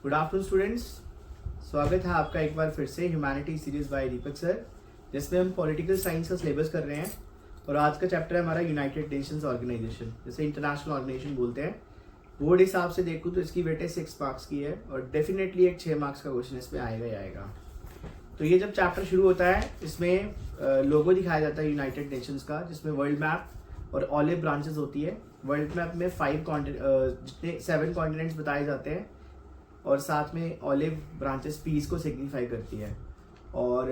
Good afternoon students. स्वागत है आपका एक बार फिर से humanity series by Deepak sir, जिसमें हम पॉलिटिकल साइंस का सिलेबस कर रहे हैं। और आज का चैप्टर है हमारा यूनाइटेड नेशंस ऑर्गेनाइजेशन, जैसे इंटरनेशनल ऑर्गेनाइजेशन बोलते हैं। बोर्ड हिसाब से देखूँ तो इसकी वेटेज 6 मार्क्स की है और डेफिनेटली एक 6 मार्क्स का क्वेश्चन इसमें आएगा ही आएगा। तो ये जब चैप्टर शुरू होता है, इसमें लोगो दिखाया जाता है यूनाइटेड नेशंस का, जिसमें वर्ल्ड मैप और ऑलिव ब्रांचेस होती है। वर्ल्ड मैप में 7 कॉन्टिनेंट्स बताए जाते हैं और साथ में ऑलिव ब्रांचेस पीस को सिग्निफाई करती है। और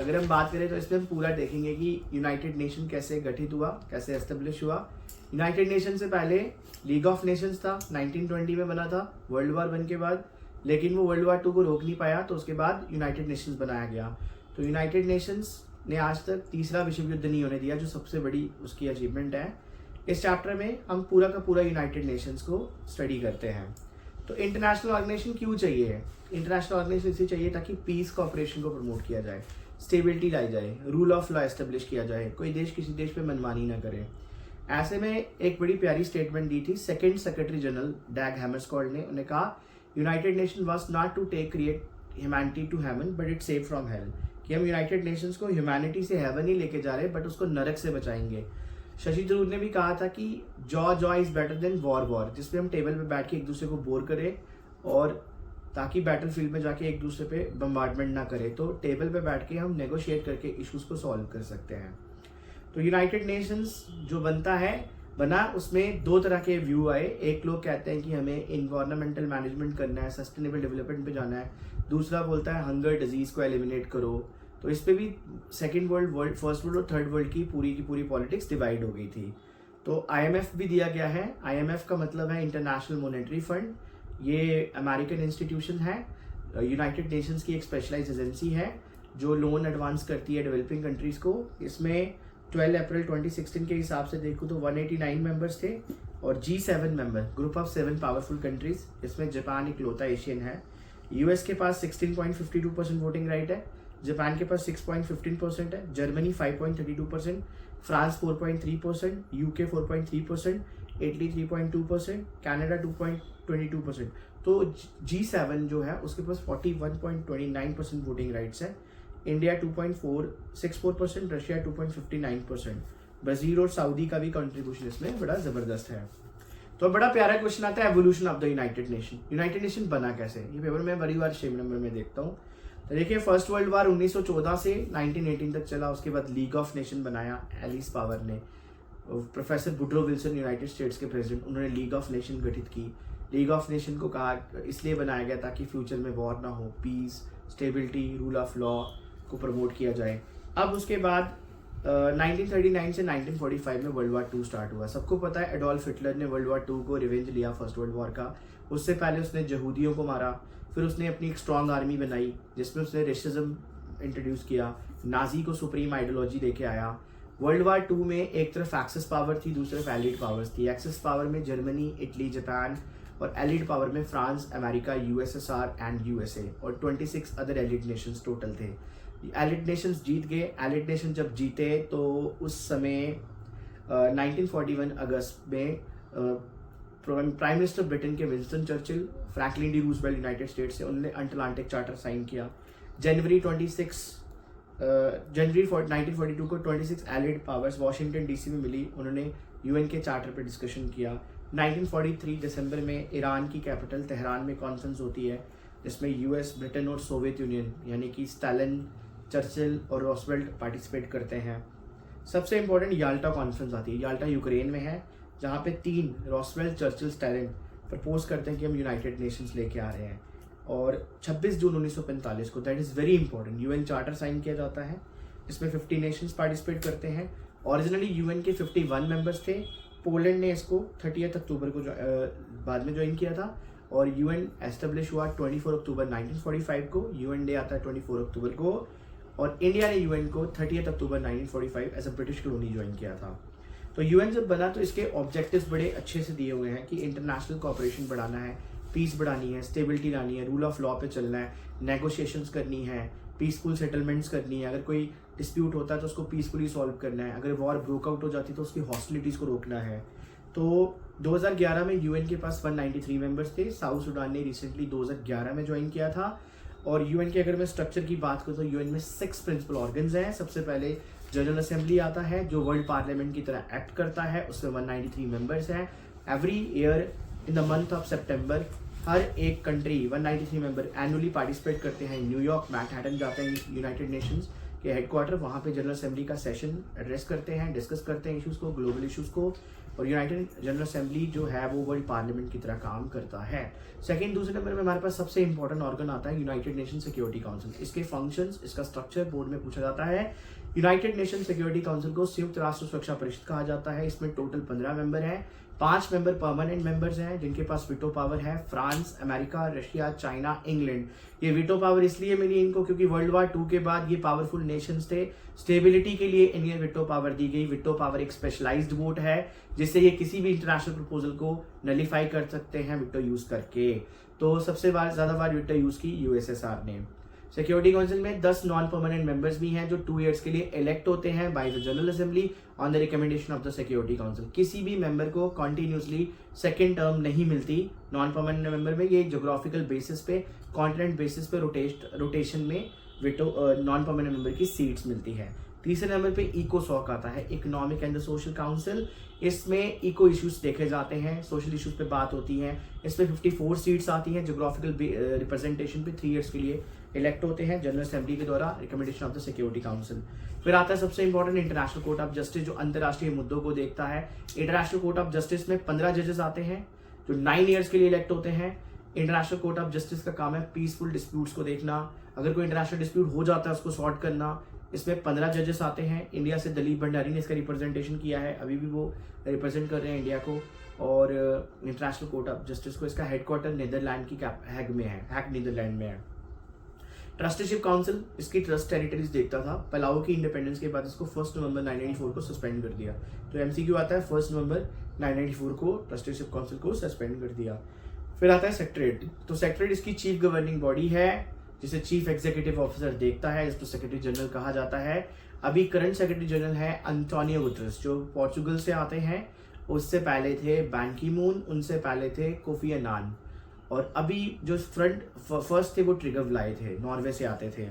अगर हम बात करें तो इसमें हम पूरा देखेंगे कि यूनाइटेड नेशन कैसे गठित हुआ, कैसे एस्टेब्लिश हुआ। यूनाइटेड नेशन से पहले लीग ऑफ नेशंस था, 1920 में बना था वर्ल्ड वॉर 1 के बाद, लेकिन वो वर्ल्ड वॉर 2 को रोक नहीं पाया, तो उसके बाद यूनाइटेड नेशंस बनाया गया। तो यूनाइटेड नेशंस ने आज तक तीसरा विश्व युद्ध नहीं होने दिया, जो सबसे बड़ी उसकी अचीवमेंट है। इस चैप्टर में हम पूरा का पूरा यूनाइटेड नेशंस को स्टडी करते हैं। तो इंटरनेशनल ऑर्गेनाइजेशन क्यों चाहिए? इंटरनेशनल ऑर्गेनाइजेशन इसलिए चाहिए ताकि पीस कॉपरेशन को प्रमोट किया जाए, स्टेबिलिटी लाई जाए, रूल ऑफ लॉ एस्टेब्लिश किया जाए, कोई देश किसी देश पे मनमानी ना करे। ऐसे में एक बड़ी प्यारी स्टेटमेंट दी थी second secretary general Dag Hammarskjold ने। उन्हें कहा united nation was not to take create humanity to heaven but it save from hell, कि हम यूनाइटेड नेशंस को ह्यूमैनिटी से हेवन ही लेके जा रहे बट उसको नरक से बचाएंगे। शशि थरूर ने भी कहा था कि jaw is better than war, जिसमें हम टेबल पे बैठ के एक दूसरे को बोर करें और ताकि बैटल फील्ड में जाके एक दूसरे पे बम्बार्डमेंट ना करें। तो टेबल पे बैठ के हम नेगोशिएट करके इश्यूज को सॉल्व कर सकते हैं। तो यूनाइटेड नेशंस जो बना उसमें 2 तरह के व्यू आए। एक लोग कहते हैं कि हमें इन्वायरमेंटल मैनेजमेंट करना है, सस्टेनेबल डेवलपमेंट पे जाना है। दूसरा बोलता है हंगर डिजीज को एलिमिनेट करो। तो इस पे भी सेकेंड वर्ल्ड, फर्स्ट वर्ल्ड और थर्ड वर्ल्ड की पूरी पॉलिटिक्स डिवाइड हो गई थी। तो IMF भी दिया गया है। IMF का मतलब है इंटरनेशनल मॉनेटरी फंड। ये अमेरिकन इंस्टीट्यूशन है, यूनाइटेड नेशंस की एक स्पेशलाइज्ड एजेंसी है जो लोन एडवांस करती है डेवलपिंग कंट्रीज को। इसमें 12 अप्रैल 2016 के हिसाब से देखूँ तो 189 मेंबर्स थे और G7 member, group of 7 powerful countries. इसमें जापान इकलौता एशियन है। US के पास 16.52% वोटिंग राइट है, जापान के पास 6.15% है, Germany 5.32%, France 4.3%, UK 4.3%, Italy 3.2%, Canada 2.22%। तो G7 जो है उसके पास 41.29% वोटिंग राइट्स है। इंडिया 2.64%, रशिया 2.59%, ब्राजील और सऊदी का भी कंट्रीब्यूशन इसमें बड़ा जबरदस्त है। तो बड़ा प्यारा क्वेश्चन आता है evolution of the United nation. United nation बना कैसे? ये पेपर में बड़ी बार 6 नंबर में देखता हूँ। तो देखिए, फर्स्ट वर्ल्ड वॉर 1914 से 1918 तक चला। उसके बाद लीग ऑफ नेशन बनाया एलिस पावर ने। Professor Woodrow Wilson United states के प्रेसिडेंट, उन्होंने लीग ऑफ नेशन गठित की। लीग ऑफ नेशन को कहा इसलिए बनाया गया ताकि फ्यूचर में वॉर ना हो, peace, stability, rule of law को प्रमोट किया जाए। अब उसके बाद 1939 से 1945 में वर्ल्ड वॉर 2 स्टार्ट हुआ। सबको पता है एडोल्फ हिटलर ने वर्ल्ड वॉर 2 को रिवेंज लिया फर्स्ट वर्ल्ड वॉर का। उससे पहले उसने यहूदियों को मारा, फिर उसने अपनी एक स्ट्रॉन्ग आर्मी बनाई जिसमें उसने रेसिज्म इंट्रोड्यूस किया, नाजी को सुप्रीम आइडियोलॉजी लेके आया। वर्ल्ड वॉर 2 में एक तरफ एक्सेस पावर थी, दूसरी तरफ एलिड पावर्स थी। एक्सेस पावर में जर्मनी, इटली, जापान, और एलिड पावर में France, America, USSR and USA और 26 अदर एलिड नेशंस टोटल थे। एलिड नेशंस जीत गए। एलिड नेशन जब जीते तो उस समय 1941 अगस्त में प्राइम मिनिस्टर ब्रिटेन के Winston Churchill, Franklin D Roosevelt United states से, उन्होंने अटलांटिक चार्टर साइन किया। जनवरी 1942 को 26 एलिड पावर्स वाशिंगटन DC में मिली। उन्होंने UN के चार्टर पर डिस्कशन किया। 1943 दिसंबर में ईरान की कैपिटल तेहरान में कॉन्फ्रेंस होती है जिसमें US, ब्रिटेन और सोवियत यूनियन यानी कि स्टालिन, चर्चिल और रॉसवेल्ट पार्टिसिपेट करते हैं। सबसे इंपॉर्टेंट याल्टा कॉन्फ्रेंस आती है। याल्टा यूक्रेन में है, जहाँ पे 3 रॉसवेल्ट, चर्चिल, स्टालिन प्रपोज करते हैं कि हम यूनाइटेड नेशंस लेके आ रहे हैं। और 26 जून 1945 को, that is very important, UN charter sign किया जाता है जिसमें 50 नेशंस पार्टिसिपेट करते हैं। ओरिजिनली UN के 51 मेंबर्स थे। पोलैंड ने इसको 30 अक्टूबर को बाद में ज्वाइन किया था और UN एस्टेब्लिश हुआ 24 अक्टूबर 1945 को। UN डे आता है 24 अक्टूबर को। और इंडिया ने UN को 30 अक्टूबर 1945 as a British colony join किया था। तो UN जब बना तो इसके ऑब्जेक्टिव्स बड़े अच्छे से दिए हुए हैं कि इंटरनेशनल कोऑपरेशन बढ़ाना है, पीस बढ़ानी है, स्टेबिलिटी लानी है, रूल ऑफ लॉ पे चलना है, नेगोशिएशंस करनी है, पीसफुल सेटलमेंट्स करनी है। अगर कोई डिस्प्यूट होता है तो उसको पीसफुली सॉल्व करना है। अगर वॉर ब्रोकआउट हो जाती है तो उसकी हॉस्टिलिटीज़ को रोकना है। तो 2011 में यूएन के पास 193 मेंबर्स थे। साउथ सुडान ने रिसेंटली 2011 में ज्वाइन किया था। और यूएन के अगर मैं स्ट्रक्चर की बात करूँ तो यूएन में 6 प्रिंसिपल ऑर्गन्स हैं। सबसे पहले जनरल असेंबली आता है जो वर्ल्ड पार्लियामेंट की तरह एक्ट करता है, उसमें 193 मेंबर्स हैं। Every year in the month of सितंबर हर एक कंट्री 193 मेंबर एनुअली पार्टिसिपेट करते हैं। न्यूयॉर्क मैनहट्टन जाते हैं यूनाइटेड नेशंस के हेडक्वार्टर, वहाँ पे जनरल असेंबली का सेशन एड्रेस करते हैं, डिस्कस करते हैं इश्यूज़ को, ग्लोबल इश्यूज़ को। और यूनाइटेड जनरल असेंबली जो है वो वर्ल्ड पार्लियामेंट की तरह काम करता है। सेकंड, दूसरे नंबर में हमारे पास सबसे इंपॉर्टेंट ऑर्गन आता है यूनाइटेड नेशन सिक्योरिटी काउंसिल। इसके फंक्शंस, इसका स्ट्रक्चर बोर्ड में पूछा जाता है। यूनाइटेड नेशन सिक्योरिटी काउंसिल को संयुक्त राष्ट्र सुरक्षा परिषद कहा जाता है। इसमें टोटल 15 मेंबर हैं। 5 मेंबर परमानेंट मेंबर्स हैं जिनके पास वीटो पावर है। France, America, Russia, China, England. ये वीटो पावर इसलिए मिली इनको क्योंकि वर्ल्ड वार 2 के बाद ये पावरफुल नेशंस थे। स्टेबिलिटी के लिए इन्हें वीटो पावर दी गई। वीटो पावर एक स्पेशलाइज्ड वोट है जिससे ये किसी भी इंटरनेशनल प्रपोजल को नलीफाई कर सकते हैं वीटो यूज करके। तो सबसे ज्यादा बार वीटो यूज की यूएसएसआर ने। सिक्योरिटी काउंसिल में 10 नॉन परमानेंट मेंबर्स भी हैं जो 2 ईयर्स के लिए इलेक्ट होते हैं by the general assembly on the recommendation of the security council. किसी भी मेंबर को कंटिन्यूसली सेकंड टर्म नहीं मिलती नॉन परमानेंट मेंबर में। ये ज्योग्राफिकल बेसिस पे, कॉन्टिनेंट बेसिस पे रोटेशन में विटो नॉन परमानेंट मेंबर की सीट्स मिलती है। तीसरे नंबर पे इकोसॉक आता है, economic and the social council. इसमें इको इश्यूज देखे जाते हैं, सोशल इश्यूज पे बात होती है। इसमें 54 सीट्स आती हैं। ज्योग्राफिकल रिप्रेजेंटेशन पे 3 ईयर्स के लिए इलेक्ट होते हैं जनरल असेंबली के द्वारा recommendation of the security council. फिर आता है सबसे important international court of justice जो अंतर्राष्ट्रीय मुद्दों को देखता है। इंटरनेशनल कोर्ट ऑफ जस्टिस में 15 जजेस आते हैं जो 9 ईयर्स के लिए इलेक्ट होते हैं। इंटरनेशनल कोर्ट ऑफ जस्टिस का काम है पीसफुल डिस्प्यूट्स को देखना। अगर कोई इंटरनेशनल डिस्प्यूट हो जाता है उसको सॉर्ट करना। इसमें 15 जजेस आते हैं। इंडिया से दलीप भंडारी ने इसका रिप्रेजेंटेशन किया है, अभी भी वो रिप्रेजेंट कर रहे हैं इंडिया को। और इंटरनेशनल कोर्ट ऑफ जस्टिस को इसका हेडक्वार्टर नीदरलैंड की हैग में है, हैग नीदरलैंड में है। ट्रस्टीशिप काउंसिल इसकी ट्रस्ट टेरिटरीज देखता था। पलाऊ की इंडिपेंडेंस के बाद इसको 1 नवंबर 1994 को सस्पेंड कर दिया। तो एमसीक्यू आता है 1 नवंबर 1994 को ट्रस्टीशिप काउंसिल को सस्पेंड कर दिया। फिर आता है सेक्रेटरीट। तो सेक्रेटरीट इसकी चीफ गवर्निंग बॉडी है जिसे चीफ एग्जीक्यूटिव ऑफिसर देखता है, जिसको सेक्रेटरी जनरल कहा जाता है। अभी करंट सेक्रेटरी जनरल है अंटोनियो गुटेरेस जो पोर्चुगल से आते हैं। उससे पहले थे बैन की मून, उनसे पहले थे कोफी अन्नान। और अभी जो फर्स्ट थे वो ट्रिगर व्लाई थे, नॉर्वे से आते थे।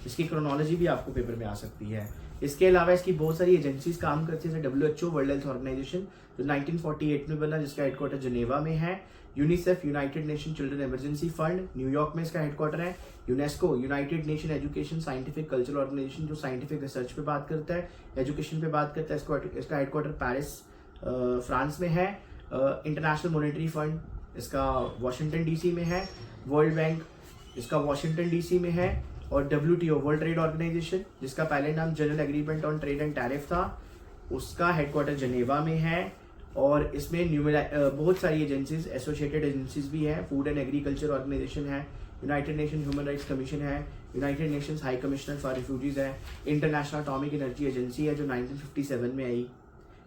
इसकी क्रोनोलॉजी भी आपको पेपर में आ सकती है। इसके अलावा इसकी बहुत सारी एजेंसीज काम करती है, जैसे WHO वर्ल्ड हेल्थ ऑर्गेनाइजेशन जो 1948 में बना, जिसका हेडक्वार्टर जिनेवा में है। UNICEF united nation children emergency fund New York में इसका हेडक्वार्टर है। UNESCO united nation education scientific cultural organisation जो साइंटिफिक रिसर्च पे बात करता है, एजुकेशन पे बात करता है, इसका हेडक्वार्टर पेरिस फ्रांस में है। इंटरनेशनल मॉनेटरी फंड इसका वॉशिंगटन डीसी में है। वर्ल्ड बैंक इसका वॉशिंगटन डीसी में है। और WTO वर्ल्ड ट्रेड ऑर्गेनाइजेशन जिसका पहले नाम general agreement on trade and tariff था, उसका हेडक्वार्टर जनेवा में है। और इसमें बहुत सारी एजेंसीज, एसोसिएटेड एजेंसीज भी हैं। फूड एंड एग्रीकल्चर ऑर्गेनाइजेशन है, united nation human rights commission है, united nations high commissioner for refugees है, इंटरनेशनल एटॉमिक एनर्जी एजेंसी है जो 1957 में आई।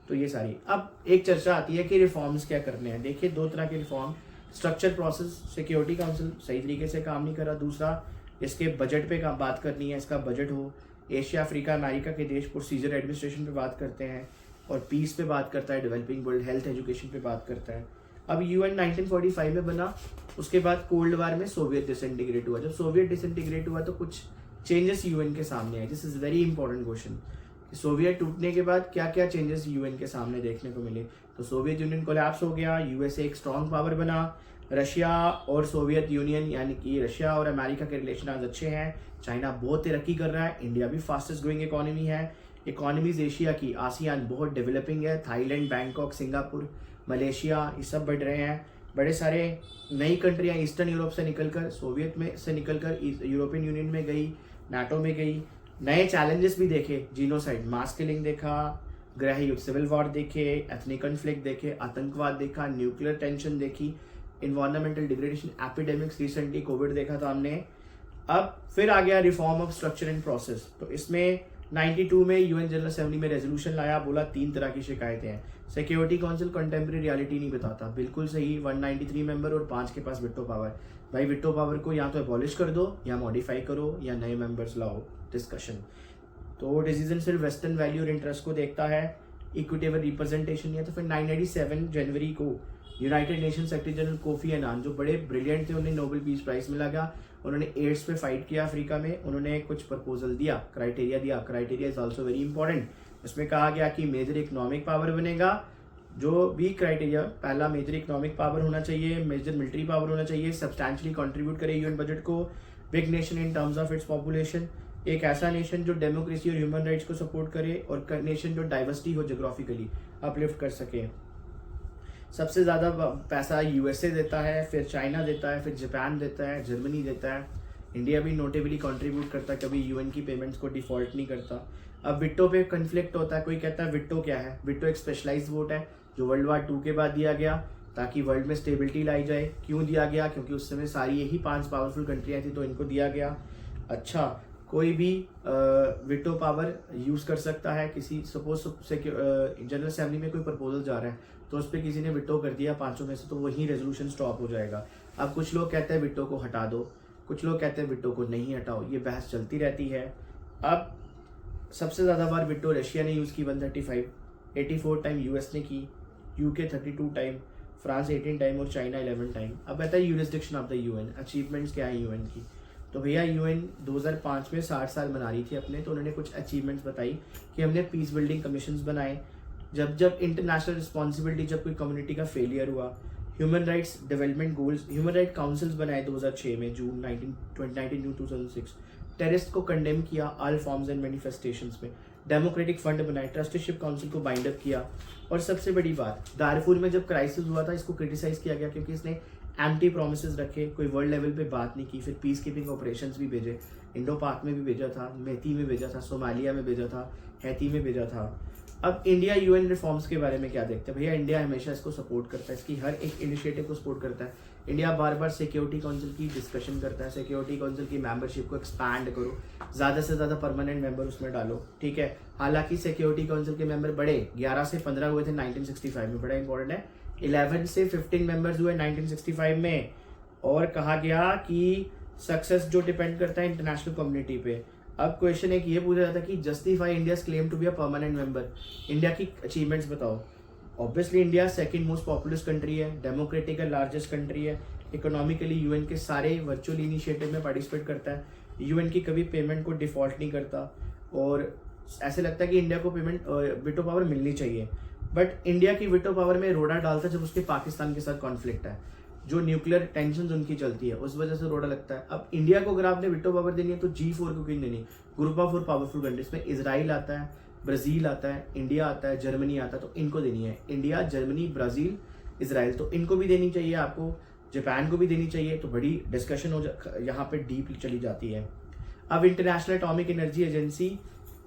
तो ये सारी। अब एक चर्चा आती है कि रिफॉर्म्स क्या करने हैं। देखिए 2 तरह के reform, structure process, security council सही तरीके से काम नहीं कर रहा। दूसरा इसके बजट पे बात करनी है, इसका बजट हो। एशिया, अफ्रीका, अमेरिका के देश प्रोसीजर एडमिनिस्ट्रेशन पे बात करते हैं। और पीस पे बात करता है, डेवलपिंग वर्ल्ड, हेल्थ, एजुकेशन पे बात करता है। अब यूएन 1945 में बना, उसके बाद कोल्ड वार में सोवियत डिसइंटीग्रेट हुआ। जब सोवियत डिसइंटीग्रेट हुआ तो कुछ चेंजेस यूएन के सामने आए। This is very important question. Soviet टूटने के बाद क्या क्या चेंजेस यूएन के सामने देखने को मिले। तो सोवियत यूनियन कोलैप्स हो गया, यूएसए एक स्ट्रॉन्ग पावर बना। रशिया और सोवियत यूनियन यानी कि रशिया और अमेरिका के रिलेशन आज अच्छे हैं। चाइना बहुत तरक्की कर रहा है। इंडिया भी फास्टेस्ट ग्रोइंग इकोनॉमी है। इकोनॉमीज एशिया की, आसियान बहुत डेवलपिंग है। थाईलैंड, बैंकॉक, सिंगापुर, मलेशिया ये सब बढ़ रहे हैं। बड़े सारे नई कंट्रियाँ ईस्टर्न यूरोप से निकलकर, सोवियत में से निकलकर यूरोपियन यूनियन में गई, नाटो में गई। नए चैलेंजेस भी देखे, जीनोसाइड, मास किलिंग देखा, गृह युद्ध, सिविल वॉर देखे, एथनिक कन्फ्लिक्ट देखे, आतंकवाद देखा, न्यूक्लियर टेंशन देखी, environmental degradation, epidemics, recently Covid देखा था हमने। अब फिर आ गया reform of structure and process. तो इसमें 92 में यूएन जनरल असेंबली में रेजोल्यूशन लाया, बोला 3 तरह की शिकायतें हैं। सिक्योरिटी काउंसिल कंटेम्प्रेरी रियलिटी नहीं बताता, बिल्कुल सही। 193 मेंबर और 5 के पास विटो पावर। भाई विटो पावर को या तो एबॉलिश कर दो या मॉडिफाई करो या नए मेंबर्स लाओ। डिस्कशन। तो डिसीजन सिर्फ वेस्टर्न वैल्यू और इंटरेस्ट को देखता है। इक्विटेबल रिप्रेजेंटेशन नहीं है। तो फिर 997 जनवरी को United nation secretary general Kofi Annan, जो बड़े ब्रिलियंट थे, उन्हें नोबेल पीस प्राइज मिला गया। उन्होंने एड्स पे फाइट किया अफ्रीका में। उन्होंने कुछ प्रपोजल दिया, क्राइटेरिया दिया। Criteria is also very important. इसमें कहा गया कि मेजर इकोनॉमिक पावर बनेगा। जो भी क्राइटेरिया, पहला मेजर इकोनॉमिक पावर होना चाहिए, मेजर मिलिट्री पावर होना चाहिए, सब्सटैंशियली कंट्रीब्यूट करे यूएन बजट को, big nation in terms of its population, एक ऐसा नेशन जो डेमोक्रेसी और ह्यूमन राइट्स को सपोर्ट करे, और नेशन जो डाइवर्सिटी हो जोग्राफिकली अपलिफ्ट कर सके। सबसे ज़्यादा पैसा यूएसए देता है, फिर चाइना देता है, फिर जापान देता है, जर्मनी देता है। इंडिया भी नोटेबली कंट्रीब्यूट करता है, कभी यूएन की पेमेंट्स को डिफॉल्ट नहीं करता। अब विटो पे कन्फ्लिक्ट होता है। कोई कहता है विटो क्या है? विटो एक स्पेशलाइज्ड वोट है जो वर्ल्ड वार 2 के बाद दिया गया ताकि वर्ल्ड में स्टेबिलिटी लाई जाए। क्यों दिया गया? क्योंकि उस समय सारी यही 5 पावरफुल कंट्रियाँ थी, तो इनको दिया गया। अच्छा, कोई भी विटो पावर यूज़ कर सकता है। किसी सपोज जनरल असेंबली में कोई प्रपोजल जा रहा है, तो उस पर किसी ने विटो कर दिया 5 में से, तो वही रेजोल्यूशन स्टॉप हो जाएगा। अब कुछ लोग कहते हैं विटो को हटा दो, कुछ लोग कहते हैं विटो को नहीं हटाओ। ये बहस चलती रहती है। अब सबसे ज़्यादा बार विटो रशिया ने यूज़ की 135, 84 टाइम यूएस ने की, यूके 32 टाइम, फ्रांस 18 टाइम और चाइना 11 टाइम। अब आता है यूरिसडिक्शन ऑफ द यूएन, अचीवमेंट्स क्या है यूएन की। तो भैया यूएन 2005 में 60 साल मना रही थी अपने, तो उन्होंने कुछ अचीवमेंट्स बताई कि हमने पीस बिल्डिंग कमीशंस बनाए। जब इंटरनेशनल रिस्पॉन्सिबिलिटी, जब कोई कम्युनिटी का फेलियर हुआ, human rights development goals, human right councils बनाए 2006 में, जून 2006। टेररिस्ट को कंडेम किया ऑल फॉर्म्स एंड मैनिफेस्टेशंस में। डेमोक्रेटिक फंड बनाए, ट्रस्टीशिप काउंसिल को बाइंड अप किया। और सबसे बड़ी बात, दारफूर में जब क्राइसिस हुआ था, इसको क्रिटिसाइज किया गया क्योंकि इसने एम्प्टी प्रोमिसेस रखे, कोई वर्ल्ड लेवल पे बात नहीं की। फिर पीस कीपिंग ऑपरेशंस भी भेजे, इंडो पाक में भी भेजा था, मेथी में भेजा था, सोमालिया में भेजा था, हैती में भेजा था। अब इंडिया यूएन रिफॉर्म्स के बारे में क्या देखते हैं? भैया इंडिया हमेशा इसको सपोर्ट करता है, इसकी हर एक इनिशिएटिव को सपोर्ट करता है। इंडिया बार बार सिक्योरिटी काउंसिल की डिस्कशन करता है, सिक्योरिटी काउंसिल की मेंबरशिप को एक्सपैंड करो, ज़्यादा से ज़्यादा परमानेंट मेंबर उसमें डालो, ठीक है। हालांकि सिक्योरिटी काउंसिल के मेंबर बढ़े, 11 से 15 हुए थे 1965 में, बड़ा इंपॉर्टेंट है। 11 से 15 मेंबर्स हुए 1965 में। और कहा गया कि सक्सेस जो डिपेंड करता है इंटरनेशनल कम्युनिटी पे। अब क्वेश्चन एक ये पूछा जाता है कि justify India claim to be a permanent member. India की अचीवमेंट्स बताओ। Obviously India second most populous country है, डेमोक्रेटिक है, लार्जेस्ट कंट्री है, इकोनॉमिकली यूएन के सारे वर्चुअल इनिशिएटिव में पार्टिसिपेट करता है, यूएन की कभी पेमेंट को डिफॉल्ट नहीं करता। और ऐसे लगता है कि इंडिया को पेमेंट विटो पावर मिलनी चाहिए, बट इंडिया की विटो पावर में रोड़ा डालता है जब उसके पाकिस्तान के साथ कॉन्फ्लिक्ट है, जो न्यूक्लियर टेंशन उनकी चलती है, उस वजह से रोड़ा लगता है। अब इंडिया को अगर आपने विटो पावर देनी है तो G4 को क्यों देनी? ग्रुप ऑफ 4 पावरफुल कंट्रीज में इजराइल आता है, ब्राज़ील आता है, इंडिया आता है, जर्मनी आता है, तो इनको देनी है। इंडिया, जर्मनी, ब्राज़ील, इजराइल, तो इनको भी देनी चाहिए आपको, जापान को भी देनी चाहिए। तो बड़ी डिस्कशन यहाँ पे डीप चली जाती है। अब इंटरनेशनल एटॉमिक एनर्जी एजेंसी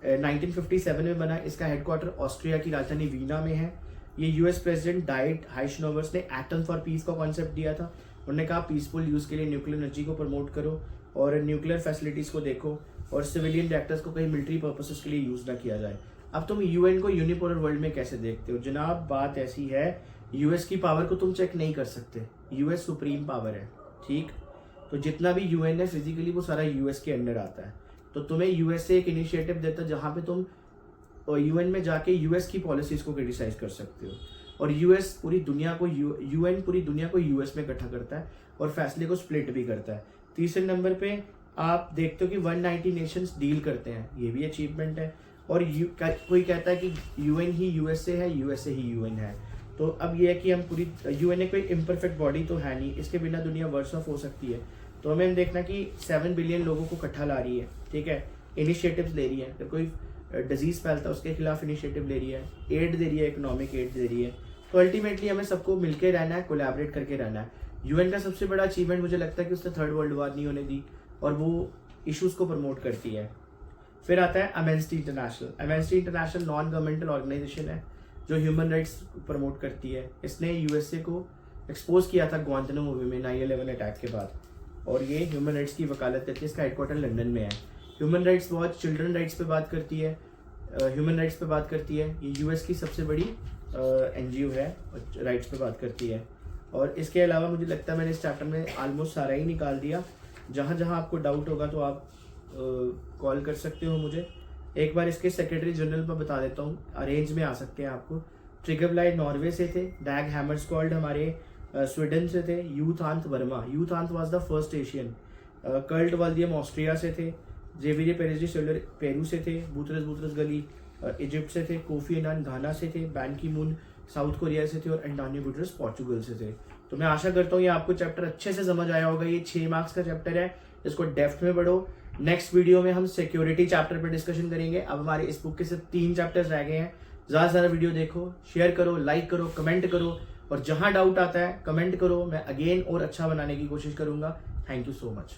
1957 में बना, इसका हेडक्वार्टर ऑस्ट्रिया की राजधानी वीना में है। ये यूएस प्रेसिडेंट डाइट हाइशनोवर्स ने एटम फॉर पीस का कॉन्सेप्ट दिया था। उन्होंने कहा पीसफुल यूज़ के लिए न्यूक्लियर एनर्जी को प्रमोट करो और न्यूक्लियर फैसिलिटीज़ को देखो, और सिविलियन रिएक्टर्स को कहीं मिलिट्री पर्पसेस के लिए यूज़ ना किया जाए। अब तुम यूएन को यूनिपोलर वर्ल्ड में कैसे देखते हो? जनाब बात ऐसी है, यूएस की पावर को तुम चेक नहीं कर सकते, यूएस सुप्रीम पावर है, ठीक। तो जितना भी यूएन है फिजिकली वो सारा यूएस के अंडर आता है। तो तुम्हें यूएस से एक इनिशिएटिव देता है जहाँ पे तुम यूएन में जाके यूएस की पॉलिसीज को क्रिटिसाइज कर सकते हो। और यूएस पूरी दुनिया को यूएन पूरी दुनिया को यूएस में इकट्ठा करता है और फैसले को स्प्लिट भी करता है। तीसरे नंबर पे आप देखते हो कि 190 नेशंस डील करते हैं, ये भी अचीवमेंट है। और कोई कहता है कि यूएन ही यूएसए है, यूएसए ही यूएन है। तो अब ये है कि हम पूरी यूएन कोई इम्परफेक्ट बॉडी तो है नहीं, इसके बिना दुनिया वर्स ऑफ हो सकती है। तो हमें देखना कि 7 बिलियन लोगों को इकट्ठा ला रही है, ठीक है, इनिशिएटिव्स ले रही है। अगर कोई डिजीज फैलता है उसके खिलाफ इनिशिएटिव ले रही है, एड दे रही है, इकोनॉमिक एड दे रही है। तो अल्टीमेटली हमें सबको मिलकर रहना है, कोलैबोरेट करके रहना है। यूएन का सबसे बड़ा अचीवमेंट मुझे लगता है कि उसने 3rd वर्ल्ड वॉर नहीं होने दी और वो इश्यूज को प्रमोट करती है। फिर आता है Amnesty International. Amnesty International non governmental organisation है जो ह्यूमन राइट्स प्रमोट करती है। इसने यूएसए को एक्सपोज किया था ग्वांटानामो में 9/11 अटैक के बाद, और ये ह्यूमन राइट्स की वकालत करती है। इसका हेडक्वार्टर लंदन में है। Human rights watch children rights पे बात करती है, ह्यूमन राइट्स पे बात करती है। ये यूएस की सबसे बड़ी एनजीओ है, राइट्स पे बात करती है। और इसके अलावा मुझे लगता है मैंने इस चैप्टर में ऑलमोस्ट सारा ही निकाल दिया। जहाँ जहाँ आपको डाउट होगा तो आप कॉल कर सकते हो मुझे। एक बार इसके सेक्रेटरी जनरल पर बता देता हूँ, अरेंज में आ सकते हैं आपको। ट्रिगरब्लाइड नॉर्वे से थे, डैग हैमरस्कॉल्ड हमारे स्वीडन से थे, U Thant Burma, U Thant was the first Asian, Kurt Waldheim Austria से थे, जेवियर पेरेजी सोलर पेरू से थे, बूतरस बूतरस गली इजिप्ट से थे, कोफी अनान घाना से थे, बैन की मून साउथ कोरिया से थे और एंटोनियो गुटरेस पोर्चुगल से थे। तो मैं आशा करता हूँ ये आपको चैप्टर अच्छे से समझ आया होगा। ये 6 मार्क्स का चैप्टर है, इसको डेप्थ में पढ़ो। नेक्स्ट वीडियो में हम सिक्योरिटी चैप्टर पर डिस्कशन करेंगे। अब हमारे इस बुक के सिर्फ 3 चैप्टर्स रह गए हैं। ज़्यादा से ज़्यादा वीडियो देखो, शेयर करो, लाइक करो, कमेंट करो, और जहाँ डाउट आता है कमेंट करो। मैं अगेन और अच्छा बनाने की कोशिश करूँगा। Thank you so much.